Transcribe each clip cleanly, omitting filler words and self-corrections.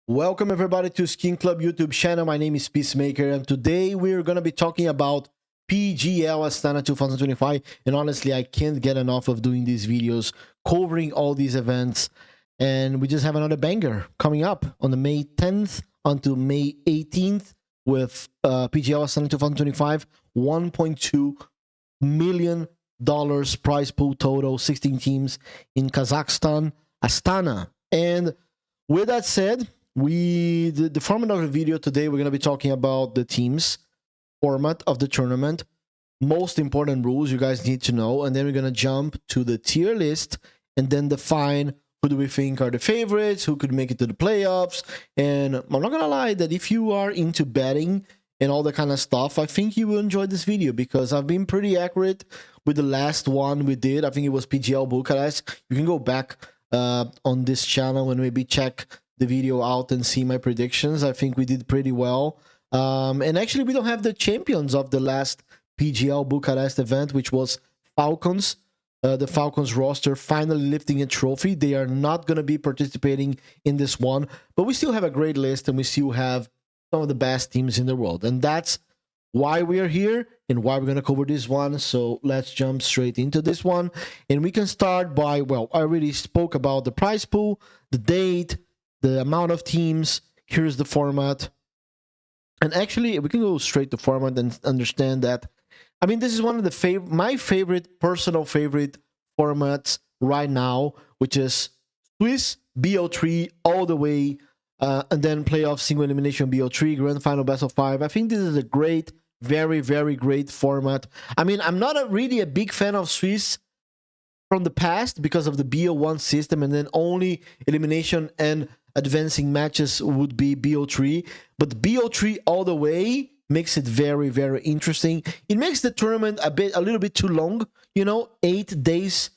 Welcome everybody to SkinClub YouTube channel. My name is Peacemaker and today we're going to be talking about PGL Astana 2025, and honestly I can't get enough of doing these videos covering all these events, and we just have another banger coming up on the May 10th until May 18th with PGL Astana 2025, $1.2 million prize pool total, 16 teams in Kazakhstan, Astana. And with that said, the format of the video today, we're going to be talking about the teams, format of the tournament, most important rules you guys need to know, and then we're going to jump to the tier list and then define who do we think are the favorites, who could make it to the playoffs. And I'm not going to lie that if you are into betting and all that kind of stuff, I think you will enjoy this video because I've been pretty accurate with the last one we did. I think it was PGL Bucharest. You can go back on this channel and maybe check the video out and see my predictions. I think we did pretty well. And actually, we don't have the champions of the last PGL Bucharest event, which was Falcons. The Falcons roster finally lifting a trophy. They are not going to be participating in this one, but we still have a great list and we still have some of the best teams in the world. And that's why we are here and why we're going to cover this one. So let's jump straight into this one. And we can start by, well, I already spoke about the prize pool, the date, the amount of teams. Here's the format. And actually, we can go straight to format and understand that. I mean, this is one of the my personal favorite formats right now, which is Swiss BO3 all the way, and then playoff single elimination BO3, grand final best of 5. I think this is a great, very, very great format. I mean, I'm not really a big fan of Swiss from the past because of the BO1 system, and then only elimination and advancing matches would be BO3, but BO3 all the way makes it very, very interesting. It makes the tournament a little bit too long, 8 days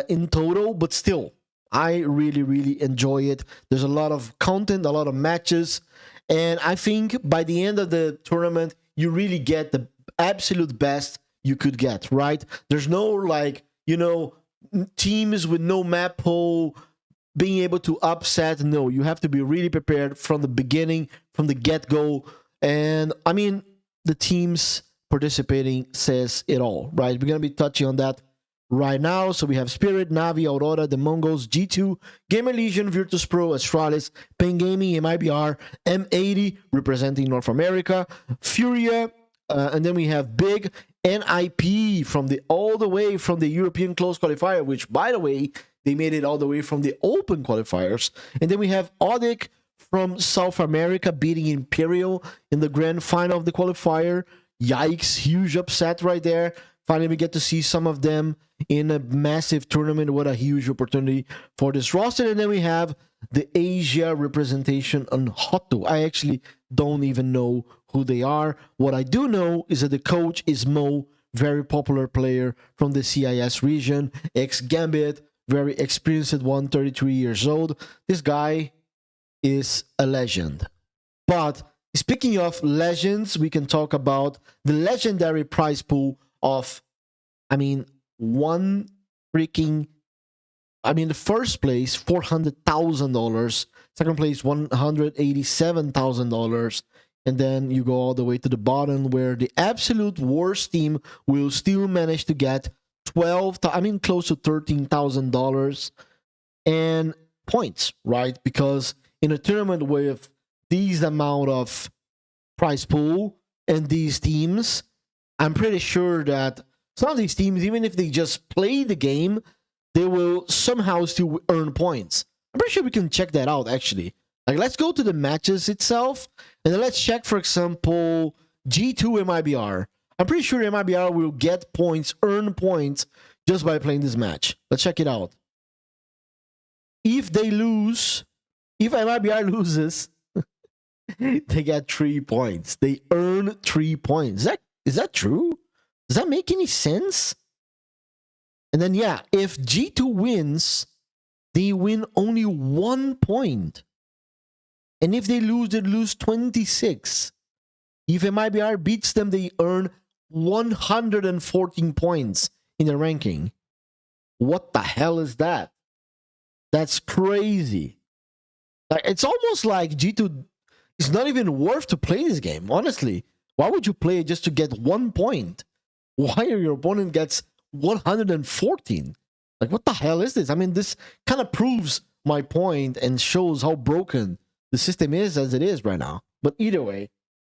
in total, but still, I really, really enjoy it. There's a lot of content, a lot of matches, and I think by the end of the tournament, you really get the absolute best you could get, right? There's no teams with no map pool being able to upset. No, you have to be really prepared from the beginning, from the get-go. And I mean, the teams participating says it all, right? We're going to be touching on that right now. So we have Spirit, Navi, Aurora, the Mongols, G2, Gamer Legion, Virtus Pro, Astralis, Pain Gaming, MIBR, M80 representing North America, Furia, and then we have Big NIP all the way from the European Close Qualifier, which, by the way, they made it all the way from the Open Qualifiers. And then we have Odic from South America beating Imperial in the grand final of the qualifier. Yikes, huge upset right there. Finally, we get to see some of them in a massive tournament. What a huge opportunity for this roster. And then we have the Asia representation on Hotu. I actually don't even know who they are. What I do know is that the coach is Mo, very popular player from the CIS region, ex-Gambit, very experienced one, 33 years old. This guy is a legend. But speaking of legends, we can talk about the legendary prize pool of, the first place, $400,000. Second place, $187,000. And then you go all the way to the bottom where the absolute worst team will still manage to get close to $13,000 and points, right? Because in a tournament with these amount of prize pool and these teams, I'm pretty sure that some of these teams, even if they just play the game, they will somehow still earn points. I'm pretty sure we can check that out, actually. Like, let's go to the matches itself, and then let's check, for example, G2 MIBR. I'm pretty sure MIBR will get points, earn points, just by playing this match. Let's check it out. If they lose, if MIBR loses, they get 3 points. They earn 3 points. Is that true? Does that make any sense? And then, yeah, if G2 wins, they win only 1 point. And if they lose 26. If MIBR beats them, they earn 114 points in the ranking. What the hell is that? That's crazy. Like, it's almost like G2 is not even worth to play this game, honestly. Why would you play it just to get 1 point? Why your opponent gets 114? Like, what the hell is this? I mean, this kind of proves my point and shows how broken the system is as it is right now. But either way,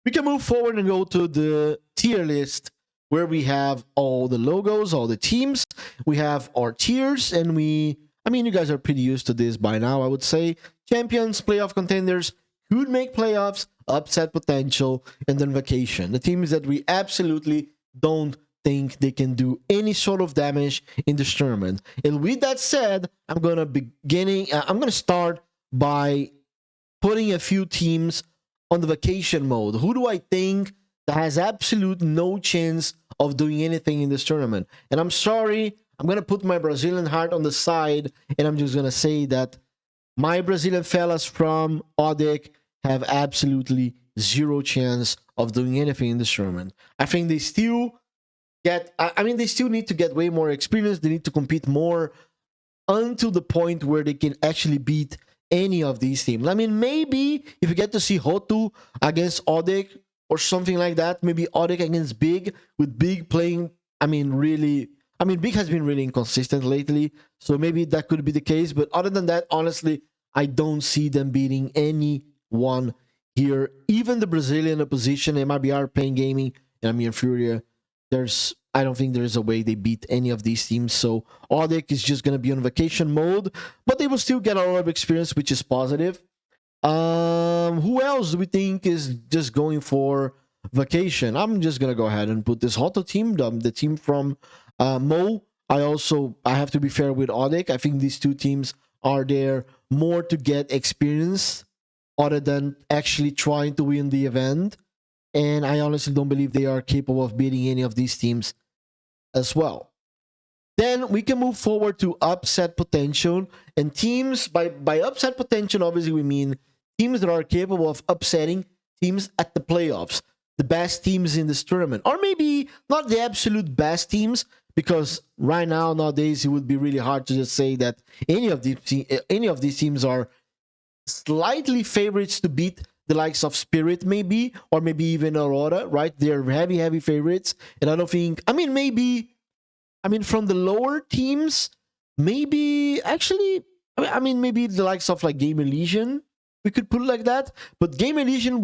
we can move forward and go to the tier list where we have all the logos, all the teams. We have our tiers, and I mean, you guys are pretty used to this by now, I would say. Champions, playoff contenders, could make playoffs, upset potential, and then vacation. The teams that we absolutely don't think they can do any sort of damage in this tournament. And with that said, I'm gonna start by putting a few teams on the vacation mode. Who do I think that has absolute no chance of doing anything in this tournament? And I'm sorry, I'm gonna put my Brazilian heart on the side, and I'm just gonna say that my Brazilian fellas from ODIC have absolutely zero chance of doing anything in this tournament. I think they still they still need to get way more experience. They need to compete more until the point where they can actually beat any of these teams. I mean, maybe if you get to see Hotu against ODIC or something like that, maybe ODIC against Big, with Big playing, Big has been really inconsistent lately, so maybe that could be the case. But other than that, honestly, I don't see them beating anyone here. Even the Brazilian opposition, MRBR, Pain Gaming, and Furia, I don't think there's a way they beat any of these teams. So ODIC is just going to be on vacation mode, but they will still get a lot of experience, which is positive. Who else do we think is just going for vacation? I'm just going to go ahead and put this Hoto team, the team from Mo. I have to be fair with ODIC. I think these two teams are there more to get experience other than actually trying to win the event. And I honestly don't believe they are capable of beating any of these teams as well. Then we can move forward to upset potential. And teams, by upset potential, obviously we mean teams that are capable of upsetting teams at the playoffs. The best teams in this tournament. Or maybe not the absolute best teams, because right now, nowadays, it would be really hard to just say that any of these teams are slightly favorites to beat the likes of Spirit, maybe, or maybe even Aurora, right? They're heavy favorites. And I don't think, from the lower teams, maybe maybe the likes of like Game Elysian, we could put it like that. But Game Elysian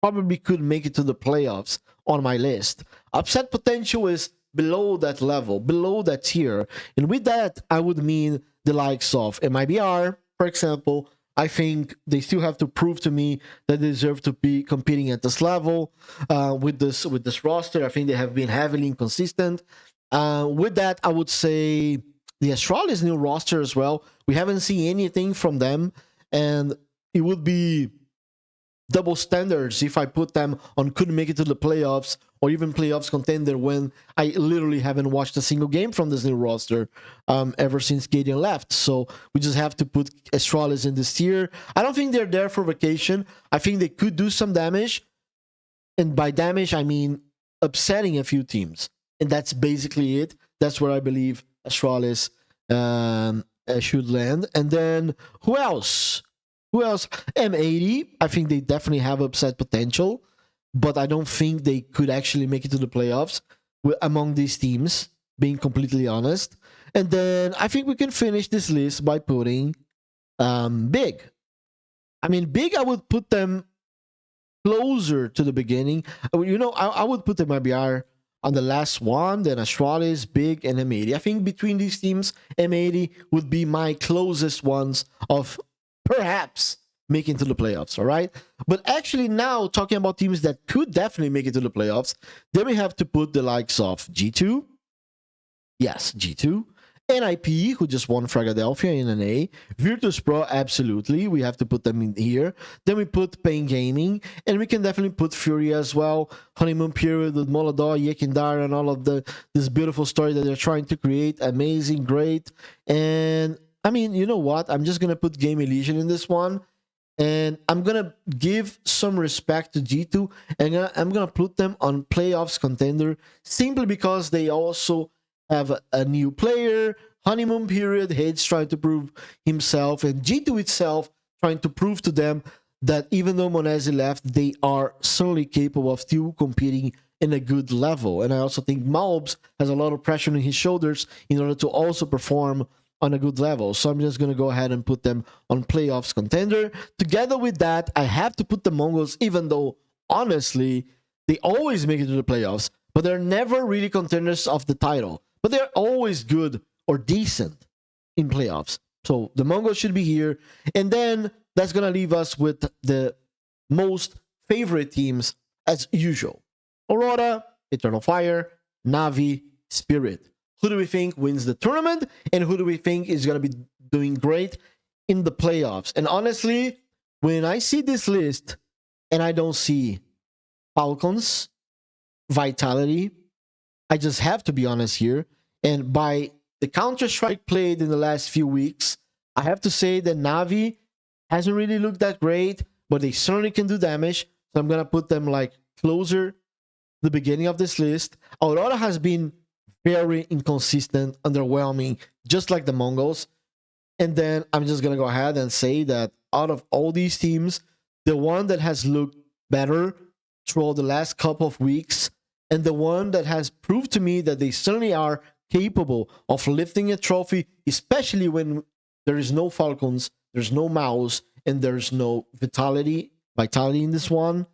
probably could make it to the playoffs on my list. Upset potential is below that level, below that tier. And with that, I would mean the likes of MIBR, for example. I think they still have to prove to me that they deserve to be competing at this level with this roster. I think they have been heavily inconsistent. With that, I would say the Astralis new roster as well. We haven't seen anything from them, and it would be double standards if I put them on couldn't make it to the playoffs or even playoffs contender when I literally haven't watched a single game from this new roster ever since Gideon left. So we just have to put Astralis in this tier. I don't think they're there for vacation. I think they could do some damage. And by damage, I mean upsetting a few teams. And that's basically it. That's where I believe Astralis should land. And then who else? M80. I think they definitely have upset potential, but I don't think they could actually make it to the playoffs among these teams, being completely honest. And then I think we can finish this list by putting Big. Big, I would put them closer to the beginning. I would put the MIBR on the last one, then Astralis, Big, and M80. I think between these teams, M80 would be my closest ones of perhaps making to the playoffs, all right? But actually now, talking about teams that could definitely make it to the playoffs, then we have to put the likes of G2. Yes, G2. NIP, who just won Fragadelphia in an A. Virtus Pro, absolutely. We have to put them in here. Then we put Pain Gaming, and we can definitely put Fury as well. Honeymoon Period with Molodor, Yekindar, and all of this beautiful story that they're trying to create. Amazing, great. And you know what? I'm just going to put Game Elysian in this one. And I'm going to give some respect to G2. And I'm going to put them on playoffs contender simply because they also have a new player. Honeymoon Period, Hades trying to prove himself. And G2 itself trying to prove to them that even though Monesi left, they are certainly capable of still competing in a good level. And I also think Malbs has a lot of pressure on his shoulders in order to also perform on a good level. So I'm just going to go ahead and put them on playoffs contender. Together with that, I have to put the Mongols, even though, honestly, they always make it to the playoffs, but they're never really contenders of the title. But they're always good or decent in playoffs. So the Mongols should be here. And then that's going to leave us with the most favorite teams as usual. Aurora, Eternal Fire, Na'Vi, Spirit. Who do we think wins the tournament? And who do we think is going to be doing great in the playoffs? And honestly, when I see this list and I don't see Falcons, Vitality, I just have to be honest here. And by the counterstrike played in the last few weeks, I have to say that Na'Vi hasn't really looked that great, but they certainly can do damage. So I'm going to put them like closer the beginning of this list. Aurora has been very inconsistent, underwhelming, just like the Mongols. And then I'm just going to go ahead and say that out of all these teams, the one that has looked better throughout the last couple of weeks, and the one that has proved to me that they certainly are capable of lifting a trophy, especially when there is no Falcons, there's no Mouse, and there's no Vitality in this one.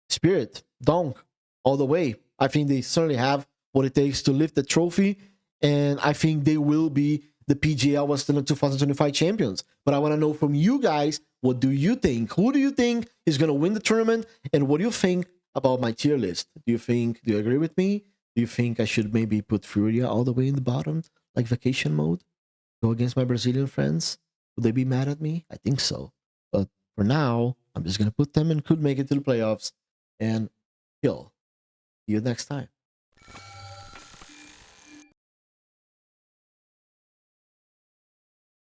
Spirit, Donk, all the way. I think they certainly have what it takes to lift the trophy, and I think they will be the PGL Astana 2025 champions. But I want to know from you guys, what do you think? Who do you think is going to win the tournament, and what do you think about my tier list? Do you agree with me? Do you think I should maybe put Furia all the way in the bottom, like vacation mode? Go against my Brazilian friends? Would they be mad at me? I think so. But for now, I'm just going to put them and could make it to the playoffs and kill. See you next time.